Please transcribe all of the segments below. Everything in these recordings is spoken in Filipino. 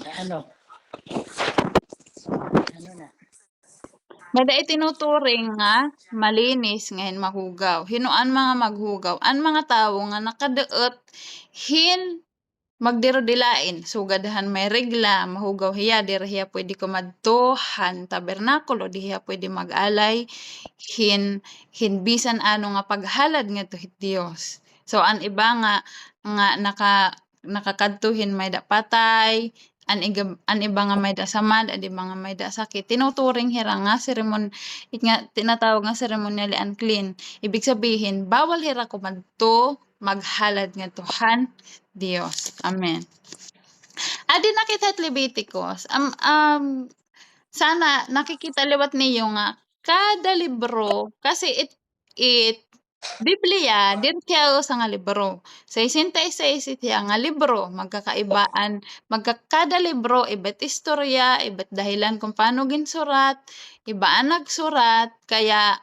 Ano, ano na? Mada itinuturing nga malinis ngayon mahugaw. Hinuan mga maghugaw. Ang mga tawo nga nakadeot hin magdiro-dilain. Sugadahan may regla, mahugaw hiya, diri hiya pwede kumadto, han tabernakulo, di hiya pwede mag-alay, hinbisan ano nga paghalad nga to hit Dios. So, ang iba nga nakakadtuhin may da patay, ang iba nga may da samad, ang iba nga may da sakit. Tinuturing hira nga nga tinatawag nga ceremonially unclean. Ibig sabihin, bawal hira kumadto, maghalad nga tuhan Dios. Amen. Adi nakita at Leviticus, sana nakikita liwat niyo nga kada libro kasi it Biblia detail sa nga libro. 66 itiya nga libro magkakaibaan kada libro iba't istorya, iba't dahilan kung paano ginsurat, ibaan nagsurat kaya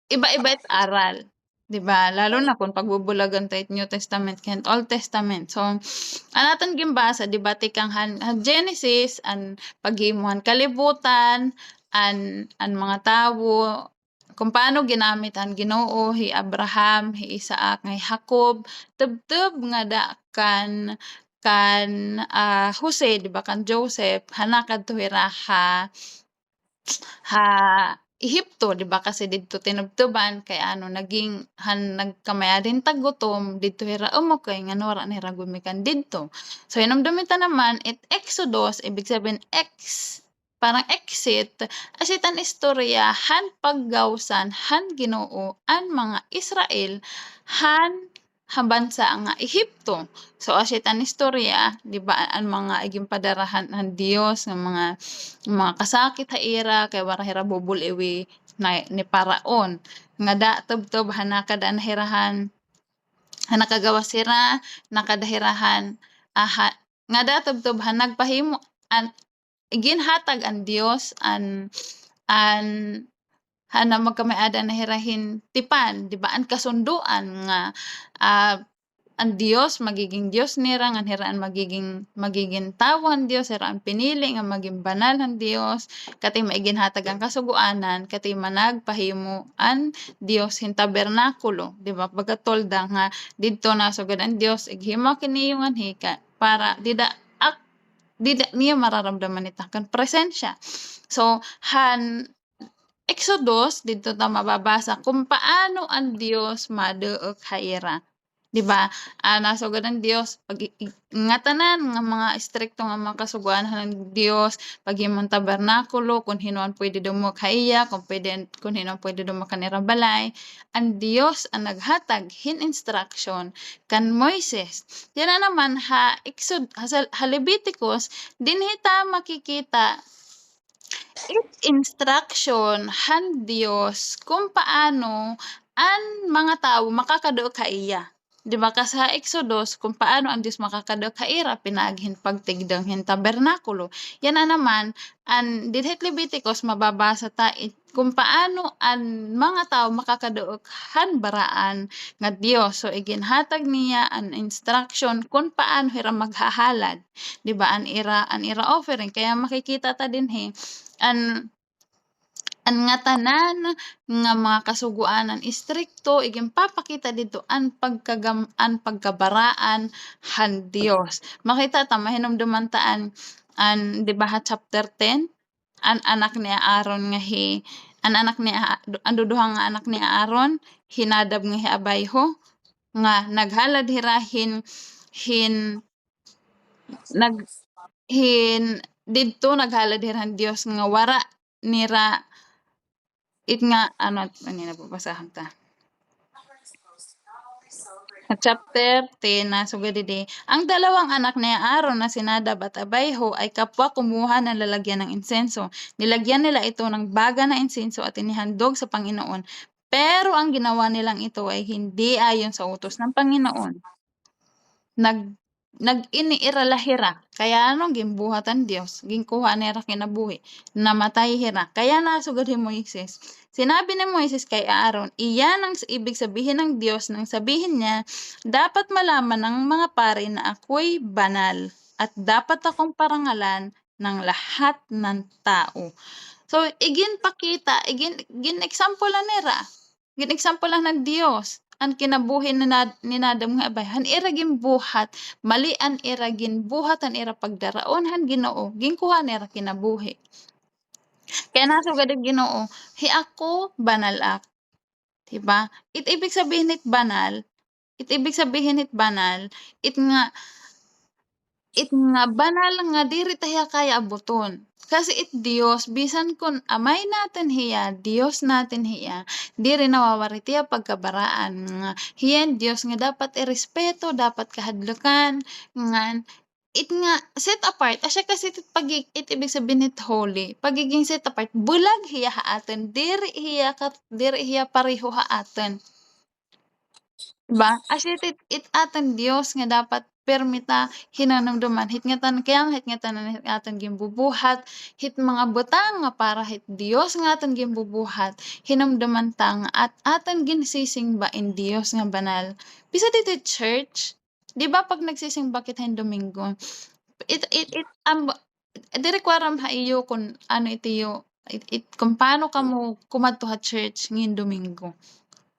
iba-iba it aral. 'Di ba? Lalo na kung pagbubulagan ta it New Testament ken Old Testament. So, ang aton gimbasa di ba tikang han Genesis an paghimuhan kalibutan, ang mga tawo kung paano ginamit ang Ginoo hi Abraham, hi Isaac, hi Jacob, tubtub nga da kan Jose di ba kan Joseph hana kadto hira ha Ehipto di ba kasi didto tinubtuban kay ano naging nagkamaya din tagutom didto hira umukay nga wala na hira gumikan didto. So hinumdumi ta naman Exodus ibig sabihin parang exit asitan istorya han paggawsan han Ginoo ang mga Israel han bansa nga Ehipto. So asitan istorya di ba ang mga iging padarahan han Dios nga mga kasakit ha ira kay wara hira bubul iwi ni Paraon nga da tubtob hanakad anhirahan hanakagawas sira nakadahirahan nga da tubtob nagpahimo an ginhatag ang Dios an hana magkamay-ada na hirahin tipan di ba ang kasunduan nga ang Dios magiging Dios nira nga hiraan magiging tawo ang Dios hiraan pinili nga maging banal ang Dios kati maiginhatag ang kasuguanan kati managpahimo ang Dios hin tabernakulo di ba pagkatolda nga didto nasugod ang Dios ighimo kini yung anhika para dida niya mararamdaman ita kan presensya. So Exodus dito ta mababasa kung paano ang Dios maduok ha ira. 'Di ba? Nasugod ang Dios pag nga tanan nga mga istrikto nga mga kasuguanan ng Dios paghimong tabernakulo kung hinuan pwede dumok ha iya kung hinuan pwede dumok kanira balay ang Dios ang naghatag hin instruction kan Moises. Yan na naman ha Leviticus dinhi ta makikita instruction han Dios kung paano ang mga tao makakadao ka iya. 'Di ba ka sa Exodus kung paano ang Dios makakadao ka ira pinaghin pagtigdang hin tabernakulo. Yan na naman ang didhet Leviticus mababasa ta kung paano ang mga tao makakadao han baraan nga Dios. So iginhatag niya ang instruction kung paano hira maghahalad. 'Di ba an ira offering kaya makikita ta dinhi an nga tanan nga mga kasuguanan istrikto iging papakita dito ang pagkabaraan han Dios. Makita ta mahinumduman ta an 'di ba chapter 10 ang anak ni Aaron nga ang duduha nga anak ni Aaron hinadab nga hiabayho nga naghalad hirahin nag didto naghalad hirahan Dios nga wara nira nga ano nababasahan ta. Chapter 10 nasugod didi. Ang dalawang anak ni Aaron na si Nadab at Abihu ay kapwa kumuha ng lalagyan ng insenso. Nilagyan nila ito ng baga na insenso at inihandog sa Panginoon. Pero ang ginawa nilang ito ay hindi ayon sa utos ng Panginoon. Nag-iniira hira kaya anong gimbuhatan Dios ginkuha nira kinabuhi namatay hira kaya nasugod ni Moises sinabi ni Moises kay Aaron iyan ang ibig sabihin ng Dios nang sabihin niya dapat malaman ng mga pari na ako'y banal at dapat akong parangalan ng lahat ng tao. So, iginpakita, gin-example-an nila, gin-example-an ng Dios ang kinabuhi ni Nadam nga abay, han ira ginbuhat, mali an ira ginbuhat, han ira pagdaraon han Ginoo, ginkuha nira kinabuhi. Kaya nasugad ang Ginoo, hiako banal ak, 'di ba? Ibig sabihin it banal, ibig sabihin it banal, it nga banal nga diri ta hiya kaya abuton. Kasi it Dios bisan kun amay natin hiya, Dios natin hiya, diri nawawari tiya pagkabaraan nga hiyan Dios nga dapat irespeto, dapat kahadlukan, ngan it nga set apart asya kasi it ibig sabihin it holy, pagiging set apart bulag hiya haaton, diri hiya pareho haaton. 'Di ba? As it atan Dios nga dapat permita hinanumduman hitngatan kaya nga hitngatanan aton gimbubuhat, hit mga butang nga para hit Dios nga aton gimbubuhat, hinumduman ta nga at aton ginsisingba in Dios nga banal. Bisa dito church, 'di ba 'pag nagsisimba kita Domingo, it diri ko aram haiyo kung ano itiyo, kung paano kamo kumadto ha church ngin Domingo.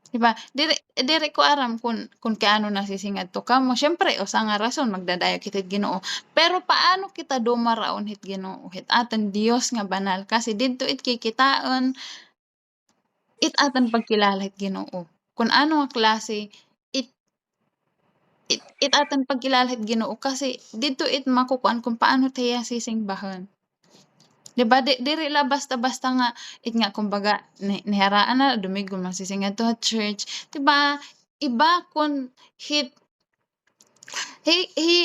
'Di ba, diri diri ko aram kung kaano nasisingadto kamo, siyempre usa nga rason magdadayo kita it Ginoo, pero paano kita dumaraon hit Ginoo, hit aton Dios nga banal kasi didto it kikitaon it aton pagkilala hit Ginoo. Kung ano nga klase it it aton pagkilala hit Ginoo kasi didto it makukuan kung paano tiya sisingbahan. 'Di ba diri la basta-basta nga nga kumbaga niharaan na Domingo magsisingadto sa church, 'di ba? Iba kun hit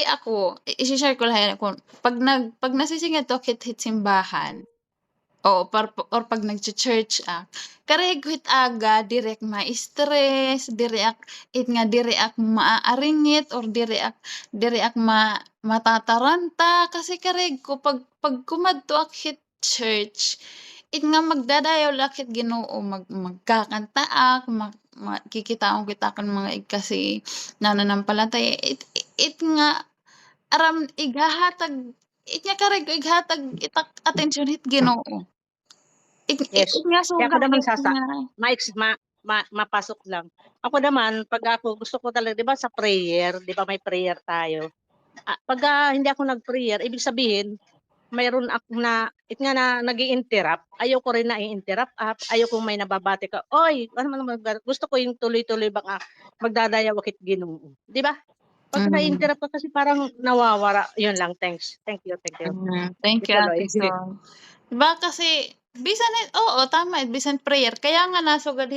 ako i-she-share ko lang kung 'pag nasisingadto hit simbahan, oo, or 'pag nagchu-church karehigit aga direk ma-stress, diri ak maaaringit or diri ak matataranta kasi kareg ko 'pag kumadto ak hit church, nga magdadayaw ak hit Ginoo, magkakanta ak, makikitaon kita kan mga kasi nananampalataya, nga aram ighahatag nga kareg ighatag itak atensyon hit Ginoo. Yes. Nga Kaya ako naman sugalit nga mapasok lang. Ako naman, pag ako gusto ko talaga, 'di ba sa prayer, 'di ba may prayer tayo. Pagka hindi ako nag-prayer, ibig sabihin, mayroon ako na nag-i-interrupt. Ayaw ko rin na i-interrupt ayaw kong may nababati ka, "Oy, ano naman gusto ko yung tuloy-tuloy bang magdadaya wakit Ginoo." 'Di ba? Pag mm. na-interrupt ka kasi parang nawawara. Yun lang, thanks. Thank you, thank you. Thank you Ituloy. Ate Sol. 'Di ba kasi bisan oo, tama bisan prayer kaya nga nasugad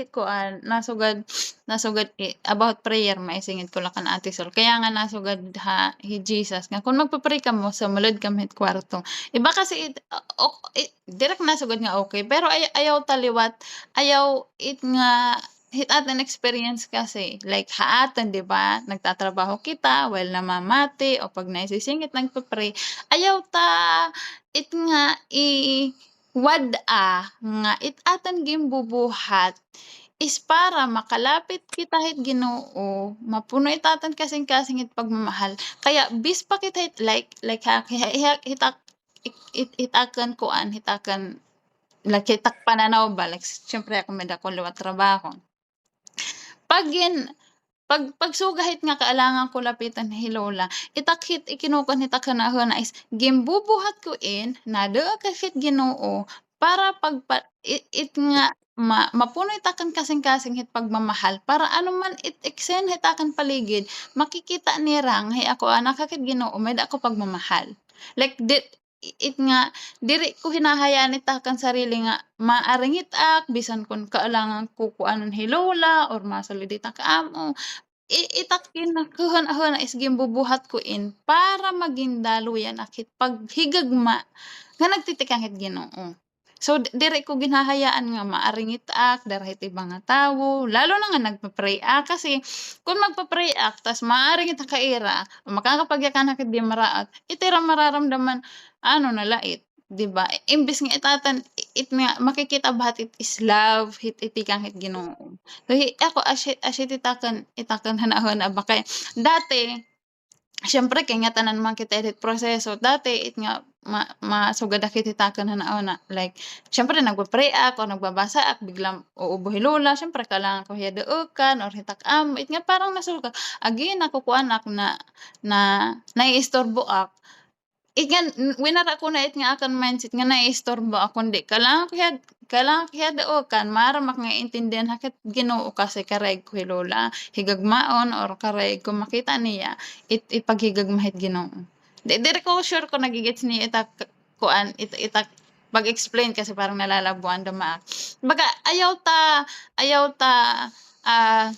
nasugad about prayer maisingit ko lang kan Ate Sol, kaya nga nasugad hi Jesus nga kung magpa-pray kamo sumulod kamo it kwarto. Iba kasi direk nasugad nga okay, pero ayaw taliwat, ayaw nga hit aton experience kasi like haaton 'di ba, nagtatrabaho kita while namamati o 'pag naisisingit nagpa-pray, ayaw ta nga wad-a nga it aton gimbubuhat is para makalapit kita hit Ginoo, mapuno itaton kasing-kasing it pagmamahal. Kaya bis pa kita like hitakan kuan, hitakan like hitak pananaw ba, like siyempre ako may dakong liwat trabaho. Pag pagsugahit nga kailangan ko lapitan ni Lola, itakit ikinukuan hita kanahon is gimbubuhat ko in nadua ka hit Ginoo para nga mapuno itakan kasing-kasing hit pagmamahal para ano man it-extend hitakan paligid makikita nira nga ako anak ka hit Ginoo may ako pagmamahal. Like nga diri ko hinahayaan itakan sarili nga maaringit ak bisan kun kailangan ko kuanon hi Lola or masaludita ka amo. Itakin na kuhon-ahon is gimbubuhat ko in para maging daluyan akit paghigagma nga nagtitikang hit Ginoo. So diri ko ginahayaan nga maaringit ak dahit ibang nga tawo, lalo na nga nagpa-pray kasi kung magpa-pray tas maaringit ka ira makakapagyakan ka di maraat, itira mararamdaman ano na lait, 'di ba? Imbes nga itatan nga makikita bahat it is love, hit itikang hit Ginoo. So ako itakan hanahon ba kay dati siyempre kay nga tanan man kita edit proseso dati it nga masugad na kititakan hanaon na like siyempre nagpa-pray ako, nagbabasa ako biglang uubo hilula siyempre kailangan ko hiyaduukan or hitak-am it nga parang nasulka again nakukuan ako na naiistorbo ak it nga winara ko na it nga akan mindset nga naiistorbo ako kundi kailangan ko hiyaduukan maramak nga intindihan hakit Ginoo kasi karayg ko hilula higagmaon or karayg ko makita niya ipaghigagmahit Ginoo. Diri ko sure kung nagi-gets niya itak kuan itak pag-explain kasi parang nalalabuan dama. Kumbaga ayaw ta ah,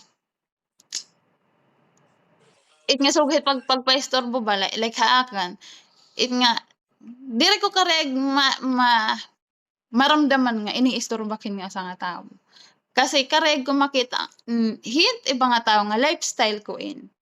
it nga sugit pagpaistorbo ba like haakan it nga diri ko kareg maramdaman nga iniistorbahin nga sa nga tawo. Kasi kareg ko makita hint iba nga tawo nga lifestyle ko in.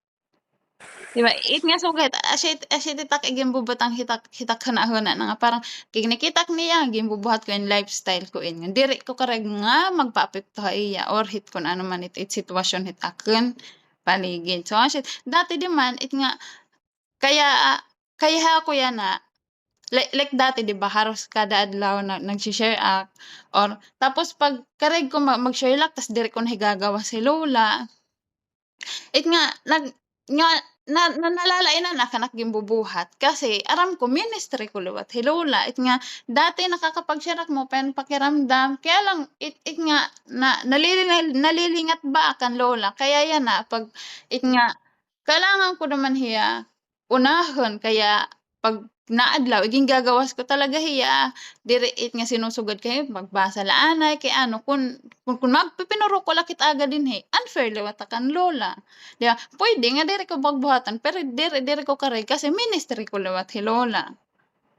Di ba, it nga sugit asya titak gimbubuhat ang hitak hunahuna na nga parang kay nakitak niya gimbubuhat ko in lifestyle ko in nga diri ko kareg nga magpaapekto ha iya or hit kun ano man it sitwasyon hit aken paligid. So asya dati di man it nga kaya ako yan na like dati 'di ba halos kada adlaw na nagshi-share ak or tapos 'pag kareg ko mag-share lak tas diri ko na higagawa si lola, it nga nga nalalainan na kanak gimbubuhat kasi aram ko ministry ko liwat hilula it nga dati nakakapag-share ak mo pen pakiramdam kaya lang it nga nalilingat ba akan lola kaya yan na 'pag it nga kailangan ko naman hiya unahon kaya 'pag naadlaw gagawas ko talaga hiya diri it nga sinusugod kay magbasa laanay kay ano kun magpipinuro ko lakit aga dinhi unfair liwat akan lola, 'di ba? Puwede nga diri ko pagbuhatan pero diri ko kare kasi ministry ko liwat hi lola,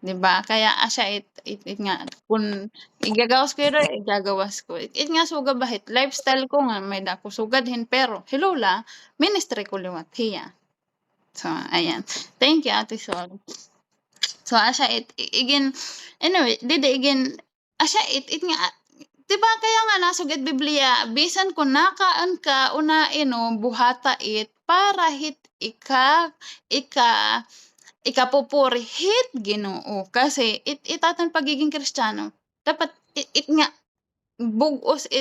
'di ba? Kaya asya it nga kun igagawas ko diri igagawas ko. It nga sugad bahit lifestyle ko nga may dako sugadhin pero hi lola ministry ko liwat hiya. So ayan, thank you Ate Sol. So asya igin anyway didi igin asya it nga 'di ba kaya nga nasugid Biblia bisan kung nakaan ka unain no buhata it para hit ikapupuri hit Ginoo kasi itatan pagiging Kristiyano dapat it nga bug-os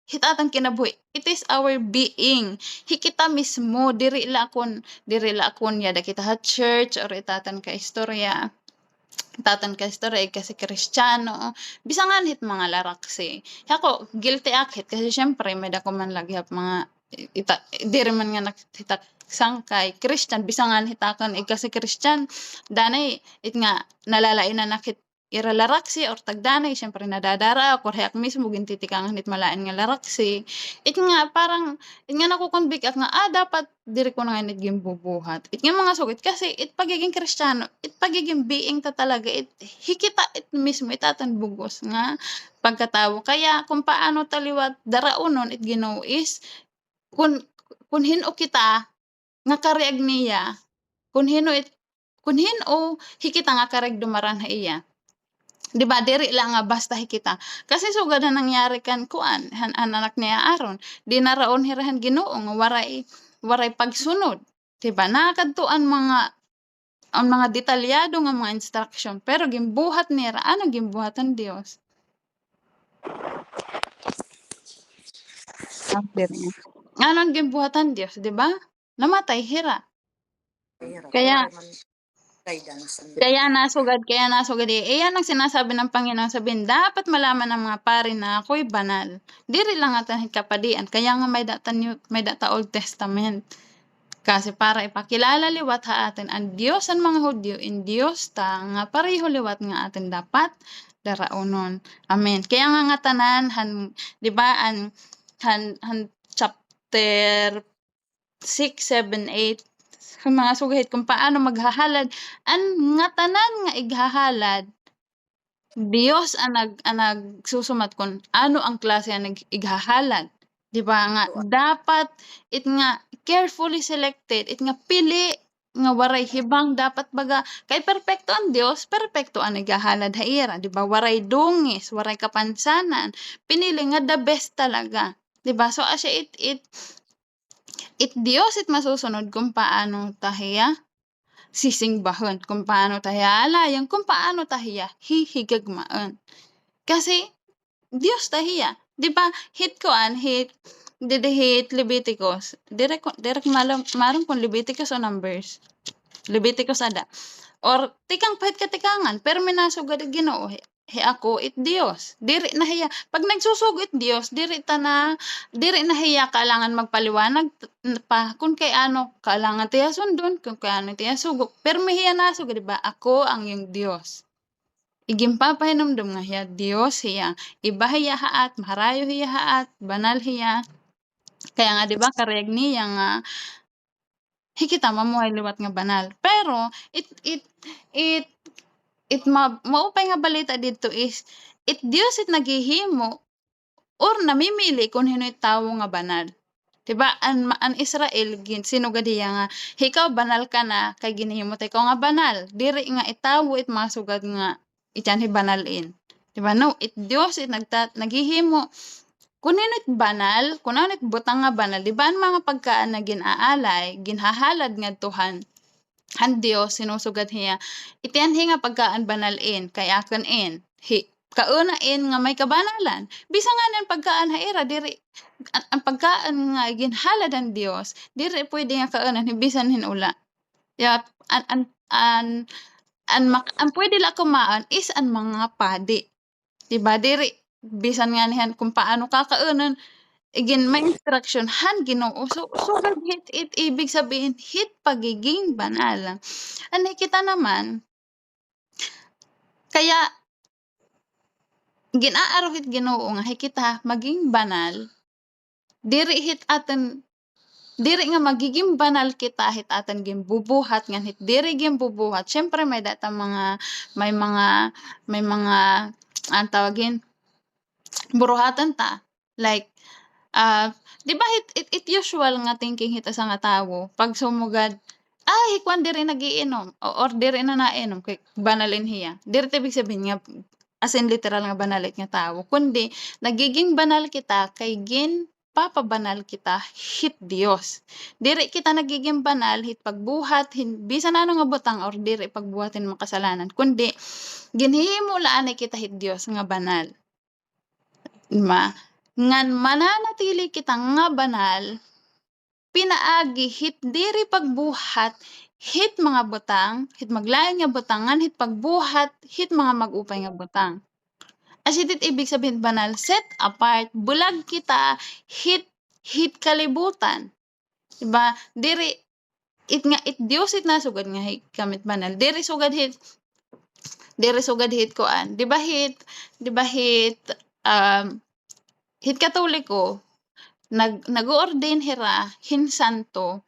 hitatan kinabuhi it is our being hikita mismo diri la akon yada kita ha church or itatan ka istorya kasi Kristiyano bisangan hit mga laraksi ako guilty akit kasi siyempre may dako man lagi hap mga diri man nga nakita sangkay Christian bisangan hitakan kasi Christian danay it nga nalalainan nakit ira laraksi or tagdanay siyempre nadadara ako hayak mismo gintitikangan hit malain nga laraksi it nga parang it nga nakukonvict ak nga dapat diri ko na nga gimbubuhat it nga mga sugit kasi it pagiging Kristiyano it pagiging being ta talaga it hikita it mismo itatan bugos nga pagkatawo kaya kung paano taliwat daraunon it Ginoo is kun hino kita nga kareag niya kun hino hikita nga kareg dumaran ha iya. 'Di ba diri lang nga basta hikita kasi sugad na nangyari kan kuan han anak niya Aaron di na raon hirahan Ginoo nga waray pagsunod 'di ba nakadtuan ang mga detalyado nga mga instruction pero gimbuhat nira ano gimbuhatan Dios. Anon gimbuhatan Dios 'di ba? Namatay hira. Kaya nasugad iyan ang sinasabi ng Panginoon sabihin dapat malaman ng mga pari na ako'y banal. Diri lang atan kapadian kaya nga may data Old Testament. Kasi para ipakilala liwat ha atin ang Dios ang mga Hudyo in Dios ta nga pareho liwat nga atin dapat daraunon. Amen. Kaya nga tanan di ba han chapter 6, 7, 8 mga sugahit kung paano maghahalad ang nga tanan nga ighahalad Dios ang nagsusumat kung ano ang klase ang ighahalad di ba nga dapat it nga carefully selected it nga pili nga waray hibang dapat baga kay perpekto ang Dios perpekto ang ighahalad haira di ba waray dungis waray kapansanan pinili nga the best talaga di ba so asya it Diyos it masusunod kung paano tahiya sisingbahon, kung paano ta hialayan, kung paano ta hihigagmaan. Kasi Diyos ta hiya. 'Di ba hit kuan, hit Leviticus, direk maram kung Leviticus o Numbers. Leviticus ada. Or tikang pahit katikangan, pero minasugad ang Ginoo, ako it Dios. Diri na hiya. Pag nagsusugod it Dios, diri na hiya kailangan magpaliwanag pa kung kay ano kailangan tiya sundon, kung kay ano tiya sugo. Pero mahiya nasugod, di ba? Ako ang iyong Dios. Igimpapahinumdum nga hiya Dios hiya. Iba hiya haat, maharayo hiya haat, banal hiya. Kaya nga di ba kareg niya nga hikita mamuhay liwat nga banal. Pero it maupay nga balita dito is Dios it naghihimo or namimili kung hino'y tawo nga banal. Diba an Israel sinugad diya nga hikaw banal ka na kay ginhimo ta ikaw nga banal. Diri nga itawo it masugad nga ityan banalin. Diba no, Dios it naghihimo kung hino'y banal, kung ano butang nga banal, diba ang mga pagkaan na ginaalay, ginhahalad nga Tuhan ang Dios sinusugad hiya itian nga pagkaan banalin kay akan kaunain nga may kabanalan bisa nga ng pagkaan haira diri ang pagkaan nga ginhalad ang Dios diri pwede nga kaunan bisan hinula ya ang pwede la kumaan is ang mga padi diba diri bisan nga niyan kung paano kakaunan again, may instruction han Ginoo. So it ibig sabihin hit pagiging banal. Ano kita naman kaya ginaaro hit Ginoo nga hikita maging banal. Diri nga magiging banal kita hit atan gimbubuhat nga hit diri gimbubuhat. Syempre may mga ang tawagin buruhatan ta like di ba it usual nga thinking hita sa nga tawo pag sumugad ay kwan diri nagiinom or diri na nainom kay banalin hiya. Diri ibig sabihin nga as in literal nga banalit nga tawo kundi nagiging banal kita kay papabanal kita hit Dios. Diri kita nagiging banal hit pagbuhat bisan ano nga butang or diri pagbuhatin mga kasalanan kundi ginhimo laan kita hit Dios nga banal. Ngan mananatili kita nga banal, pinaagi hit diri pagbuhat, hit mga butang, hit maglain nga butangan, hit pagbuhat, hit mga mag-upay nga butang. As it ibig sabihin banal, set apart, bulag kita, hit kalibutan. Diba? Diri, it Dios it nasugad nga kamit banal. Diri sugad hit koan. Diba hit hit Katoliko, nag-ordain hira hinsanto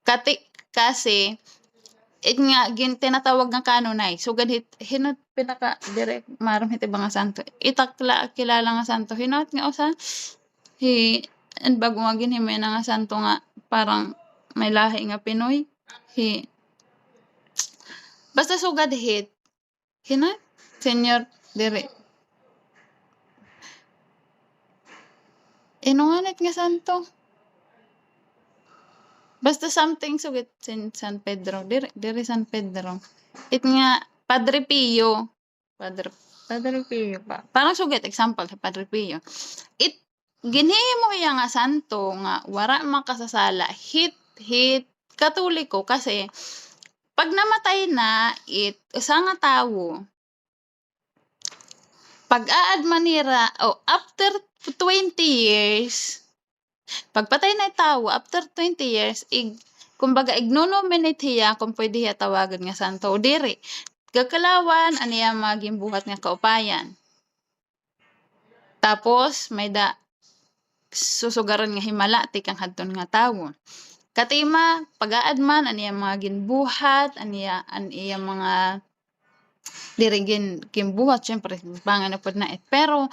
kasi nga tinatawag nga kanonay sugad hinot pinaka direct maram hit ibang nga santo itakla kilala nga santo hinot nga usa bago nga ginhimay na nga santo nga parang may lahi nga Pinoy basta sugad hit hinot Senyor dire Inunganit nga santo. Basta something sugit San Pedro. Diri San Pedro. It nga Padre Pio. Padre Pio pa. Parang sugit example sa Padre Pio. It ginhimo iya nga santo nga wara makasasala hit Katoliko kasi pag namatay na usa nga tawo pag-aad manira after 20 years pagpatay na tawo after 20 years kumbaga igno-nominate hiya kung pwede hiya tawagan nga santo o diri gakalawan aniya maging buhat nga kaupayan tapos may susugaron nga himala tikang hadton nga tawo katima pag-aad man aniya maging buhat aniya mga diri gimbuhat syempre bangan na pod na pero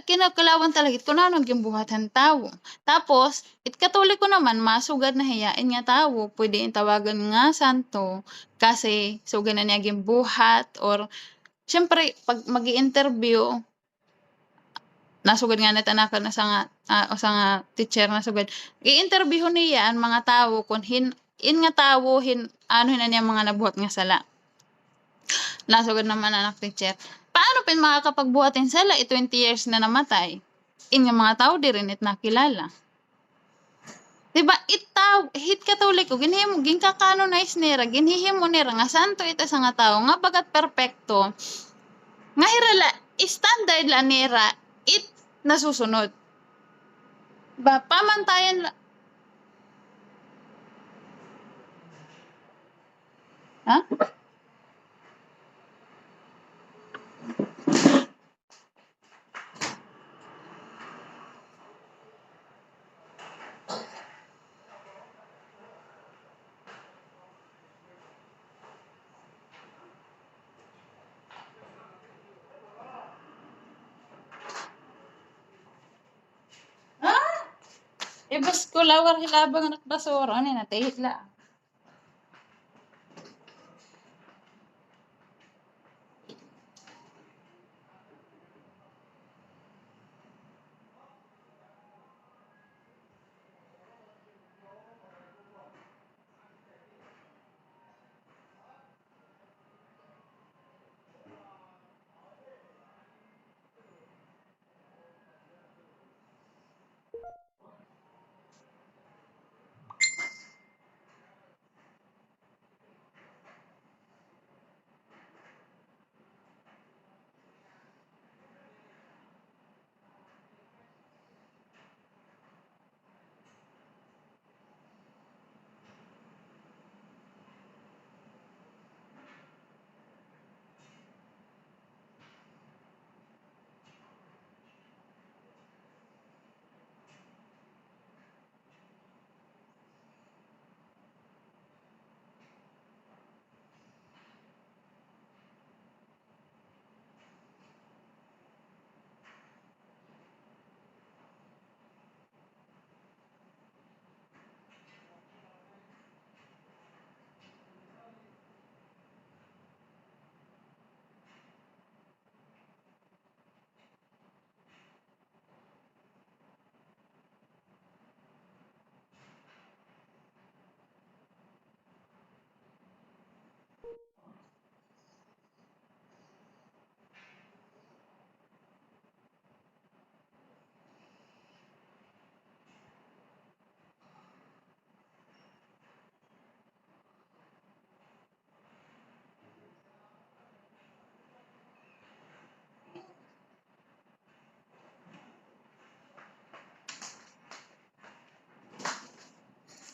kinakalawan talaga kung ano gimbuhatan tawo. Tapos, Katoliko naman, masugad na hiyain nga tawo, pwede tawagan nga santo, kasi sugad na niya gimbuhat, or, syempre, pag mag-i-interview, nasugad nga natanakan na sa nga teacher na sugad, i-interview niya ang mga tawo kung in nga tawo anuhin na niya mga nabuhat nga sala. Nasugod naman anak teacher. Paano pin makakapagbuhatin sala 20 years na namatay? In nga mga tao di rin it nakilala. Diba, hit katoliko, ginka-canonize nira, ginhihimo nira nga santo ita sa nga tao, nga bagat perpekto, nga hirala, standard la nira, it nasusunod. Ba, pamantayan la. Ha? Ibas ko lawar hilabang anak basura, ano na, tehit la.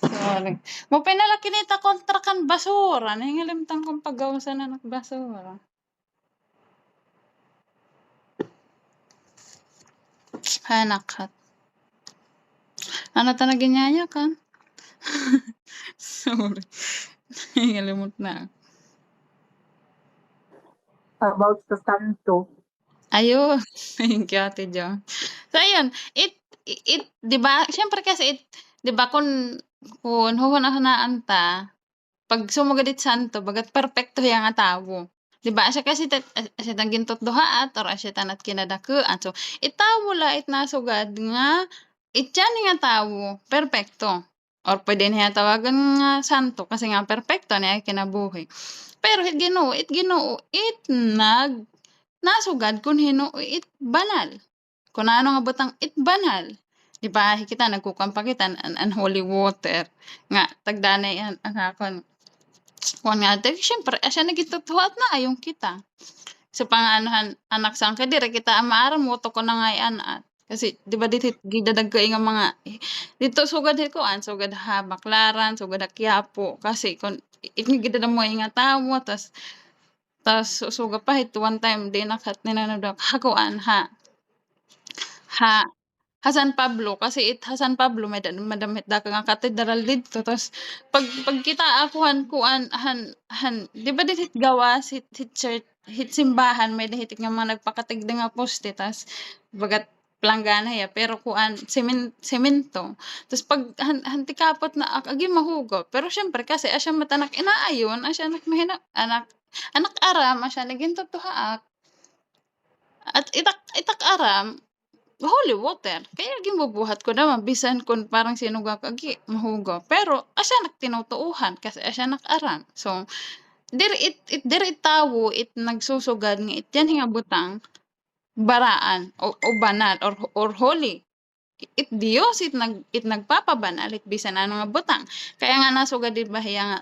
Sorry. Mo pinalaki nita kontrakan basura, nangingalimtan kong paggawasan na ng basura. Hanakat. Ano ta naginyaya kan? Sorry. Nangingalimot na. About sa santo. Ayun. Thank you, Ate Jo. So, ayun. Di ba, syempre kasi di ba, kung huhunahanaan ta, pag sumugad it santo, bagat perfecto yang nga tawo. Di ba, asya kasi asya tang gintot duhaat, or asya tanat kinadakean. So, itawo la it nasugad nga, ityan nga tawo, perfecto. Or pwede niya tawagan nga santo, kasi nga perfecto niya kinabuhi. Pero it ginoo, it nasugad kun Hinoo it banal. Kung ano nga butang it banal. Di ba kita nagkukan pa kita unholy water nga tagdanay ang akon kuan nga syempre asya nagitutuhat na ayong kita. Sa panganuhan anak sang dire kita maaram mo to ko na ngay anat. Kasi di ba dito gidadagkay nga mga dito sugad ko sugad ha Baklaran, sugad Quiapo kasi kun gidada mo nga tawo tas suga pa hit one time di nakat ninanadak hakuan ha San Pablo kasi San Pablo madamit da nga katedral dito tas pag kita akuhan kuan di ba dit gawas hit church hit simbahan may dahitik nga mga nagpakatigda nga poste tas bagat planggana ya pero kuan semento tas pag hantikapot na agi mahugot pero syempre kasi asya matanak inaayon asya anak mahina anak aram asya naging tutuhaak at itak aram holy water. Kaya ginbubuhat ko naman bisan kun parang sinuga kagi mahugaw. Pero asya nagtinutuuhan kasi asya nakaram. So, diri tawo it nagsusugad nga ityan nga butang baraan o banal or holy. It Dios it nagpapabanal it bisan ano nga butang. Kaya nga nasugad di bahiya nga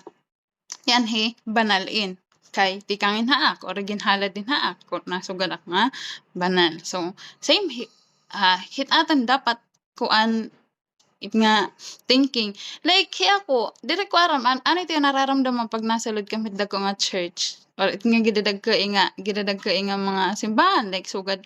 yan banalin kay tikangin haak or ginhala din haak kung nasugad ak nga banal. So, same hit-atan dapat kuan it nga thinking. Like ako, diri ko aram ano ito yung nararamdaman pag nasulod kami dagko nga church or it nga gidadag ka nga mga simbahan like sugad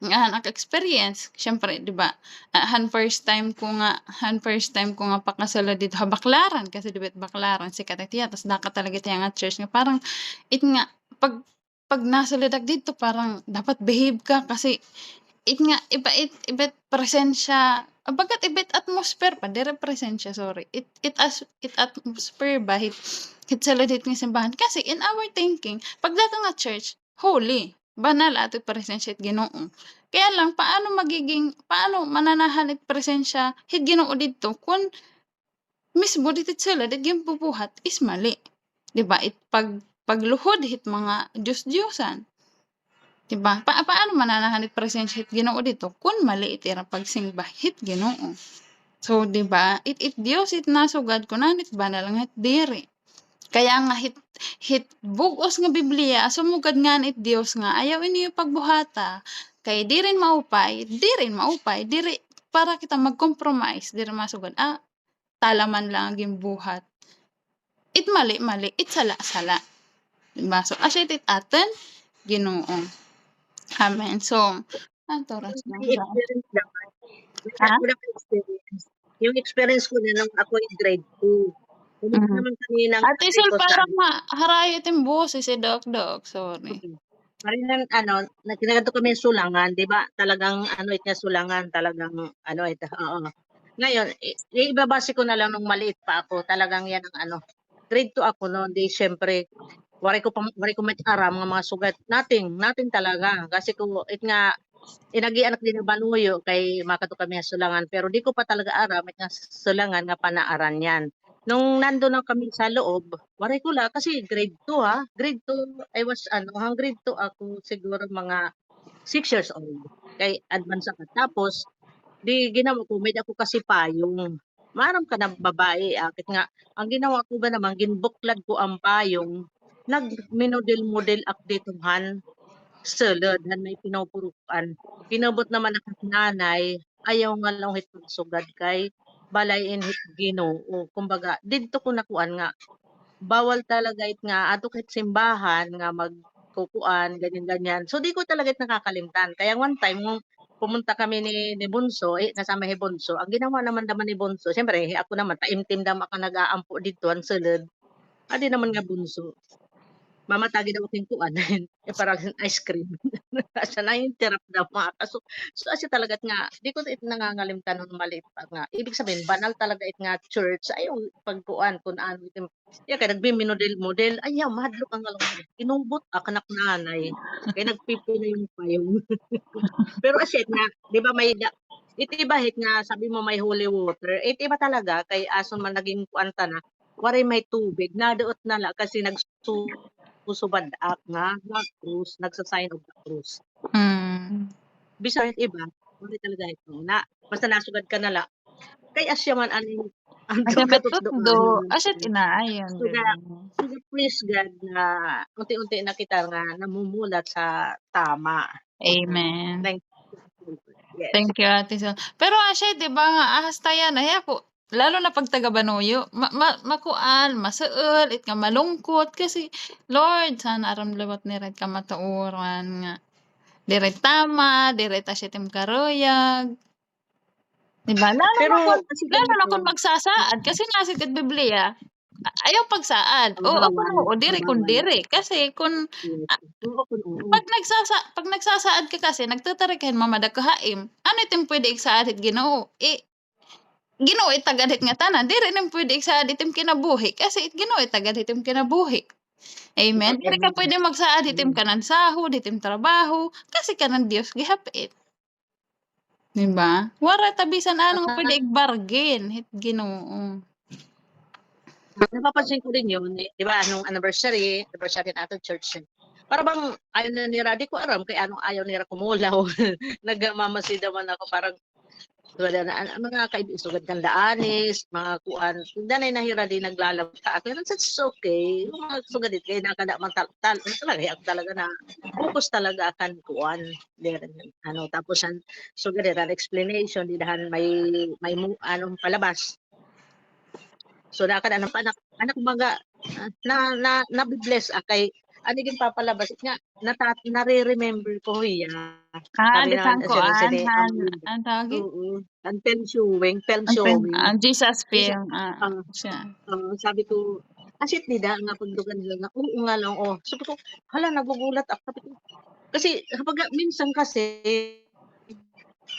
nga naka-experience. Siyempre, di ba? Han first time ko nga pakasulod dito ha Baklaran kasi di ba Baklaran sikat itiya tas daka talaga itiya nga church nga parang it nga pag nasulod ak dito parang dapat behave ka kasi it nga iba presensya bagat ibit atmosphere pa dire presensya sorry it atmosphere ba hit saladit nga simbahan kasi in our thinking pagdating nga church holy banal ato presensya it Ginoo kaya lang paano mananahan it presensya hit Ginoo didto kun mismo dito sila dit bubuhat is mali di ba it pagluhod hit mga Diyos-Diyosan. Diba? Paano mananahan it presensya hit Ginoo dito kun mali iti ra pagsimba hit Ginoo. So, di ba? It Dios it nasugad kunanit banal nga diri. Kaya nga hit bugos nga Biblia sumugad nga it Dios nga ayaw ini pagbuhata kay di rin maupay, diri para kita mag-compromise, diri masugad. Talaman lang ang gimbuhat. It mali, it sala. Diba? So, asya it aten Ginoo. Amen. So, anong oras na May ba? experience naman. Ha? Wala akong experience. Yung experience ko na nung ako yung grade 2. Pumunta Mhm. naman kami ng Ate ate Sol, ko sa parang harayot yung boses si Doc. Sorry. Marinan kinaganto kami yung sulangan, 'di ba? Talagang it nga sulangan, talagang ito, oo. Ngayon, ibabase ko na lang nung maliit pa ako, talagang yan ang grade 2 ako noon, di siyempre wari ko aram nga mga sugat nating talaga kasi ko it nga inagianak din ng banuyo kay makato kami sa sulangan pero di ko pa talaga aram it nga sulangan nga panaaran yan. Nung nando na kami sa loob, waray ko la kasi grade 2 grade 2 I was grade 2 ako siguro mga 6 years old. Kay advance ako. Tapos di ginawa ko may ako kasi payong. Maram ka na babae akit nga ang ginawa ko ba naman ginbuklad ko ang payong nagminodel-model akditohan sulod han may pinupurukan. Pinabot naman ang nanay, ayaw nga lang hit magsugad kay balayin hit Ginoo. Kumbaga didto ko nakuan nga bawal talaga it nga ato kahit simbahan nga magkukuan ganyan-ganyan. So di ko talaga it nakakalimtan. Kaya one time nung pumunta kami ni Bunso, kasama ni Bunso, ang ginawa naman ni Bunso, siyempre ako naman taimtim naman ka nag-aampo dito ang sulod. Adi naman nga Bunso. Mamatagi daw aking kuan parang ice cream. Asa na yung tirap na mga so asya talaga nga di ko it nangangalimtan nung maliit pa nga. Ibig sabihin banal talaga it nga church ayaw pagkuan kun ano itim kay nagbiminodel-model ayaw mahadlok ang ngalong inubot kanak nanay kay nagpipi na yung payong. Pero asya nga di ba iti ba hit nga sabi mo may holy water, iba talaga kay ason man naging kuanta na waray may tubig naduot na la kasi susubad nga krus, nagsa-sign of the cross. Mm. Bisan iba, hindi talaga ito na basta nasugad ka nala. Kay asya man ang duga Nagametutdo. Asyat inaayon, So di ba? please God na unti-unti na kita nga namumulat sa tama. Amen. Thank you. Yes. Thank you, Ate Sol. Pero asya, di ba nga, ahas tayo na, po, lalo na pag taga-Banuyo, makuan, masuol, it nga malungkot, kasi, Lord, sana aramlawat ni Red ka matauran nga. Dire tama, dire ta siya tim karuyag. Di ba? Pero kasi Lalo na ganito, kung magsasaad, kasi nga sa Biblia, ayaw pagsaad. O, bawal, o, dire kung bawal. dire. Kasi kung Oo. pag nagsasaad ka kasi, nagtatarikahin mamadag kahaim, ano itim pwede iksaad it Ginoo? Ginoo itagadit nga tanan, diri rin pwede iksaad itim kinabuhi, kasi Ginoo itagadit itim kinabuhi. Amen? Diri ka pwede magsaad itim kanan sahod, itim trabaho, kasi kanan Dios gihapit. Di ba? Wara tabisan ano nga Ah, pwede ig-bargain, hit Ginoo. napapansin ko din yun, eh, 'di ba nung anniversary natin church yun. Para bang ayaw na nila, di ko alam kay anong ayaw nila kumulaw. Nagmamasid naman ako parang wala na mga kaibigan sugad kang daanis, mga kuan. Danay nahira din naglalab ka. Pero it's okay. Yung mga sugad dit kay nakada man tal talaga ako talaga na focus talaga akan kuan. Ano tapos ang sugad dit explanation di dahan may anong palabas. So nakada ng anak mga na-bless kay ano yung papalabas nga nare-remember ko ya. Sabi na Disang sila kuan, sini ang tawag yun? oo, ang film showing, Jesus Isa film, siya. sabi ko, "Asit nida nga pagdugan nila nga, oo nga lang, oh." Sabi ko, hala nagugulat ako, sabi ko kasi kapag minsan kasi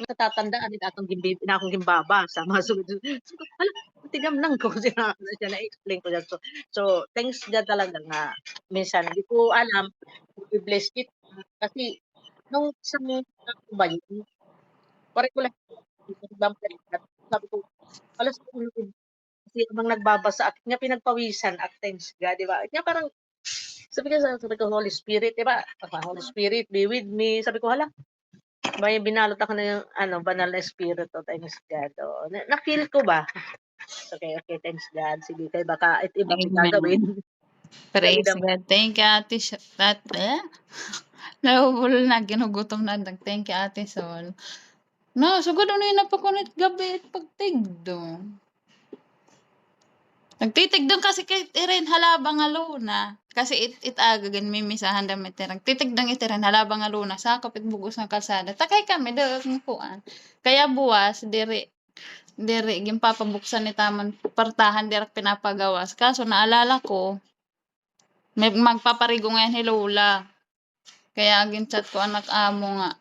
natatandaan din atong na akong gimbaba sa mga sunod. Sabi ko, hala tigamnang ko siya na-explain ko yan. So thanks God talaga nga minsan di ko alam i-bless kita kasi nung isang ba yun, pare ko lang sabi ko, hala sa ulo ko kasi habang nagbabasa at nga pinagpawisan at thanks God, 'di ba? Kaya parang sabi ko Holy Spirit, 'di ba? Holy Spirit be with me. Sabi ko, hala, may binalot ako ng ano, banal na espiritu, thanks God. Oh, na-feel ko ba? Okay, okay, thanks God. Sige, kay baka it iba may Amen. gagawin. Dali Praise naman. God. Thank you, Ate Nahubulol na, ginugutom na. Thank you, Ate Sol. No, sugod ano yun napakunit gabi at pagtigdo. Nagtitigdong kasi kay Tiren halabang nga luna. Kasi it agagan mimisahan damit tirang. Titigdong itiren halabang nga luna sa kapit bugos ng kalsada. Takay kami ng kuan. Kaya buwas diri gimpapabuksan ni taman partahan direk pinapagawas. Kaso naalala ko may magpaparigo ngayon ni Lola. Kaya gin-chat ko anak amo nga.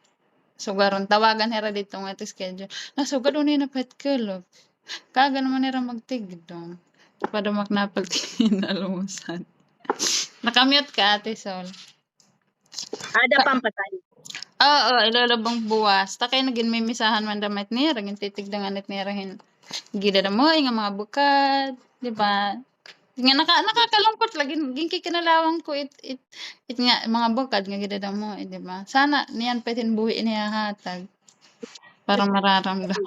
Sugaron tawagan hera dito nga iti schedule. Nasugad unin na pet kulog. Kaga naman nira magtigdong. Padamak na pagtinalumusan. Nakamute ka, Ate Sol. Ada pampatay. Oo, ilalabang buwas. Takay naging mimisahan man damit nira. Gintitigdangan at nirahin. Gida na mo, nga mga bukad. Di ba? Nga nakakalungkot lagi. Ginki kinalawang ko it nga mga bukad nga gida na mo. Di ba? Sana niyan pwedeng buhi niya hatag. Para mararamdam.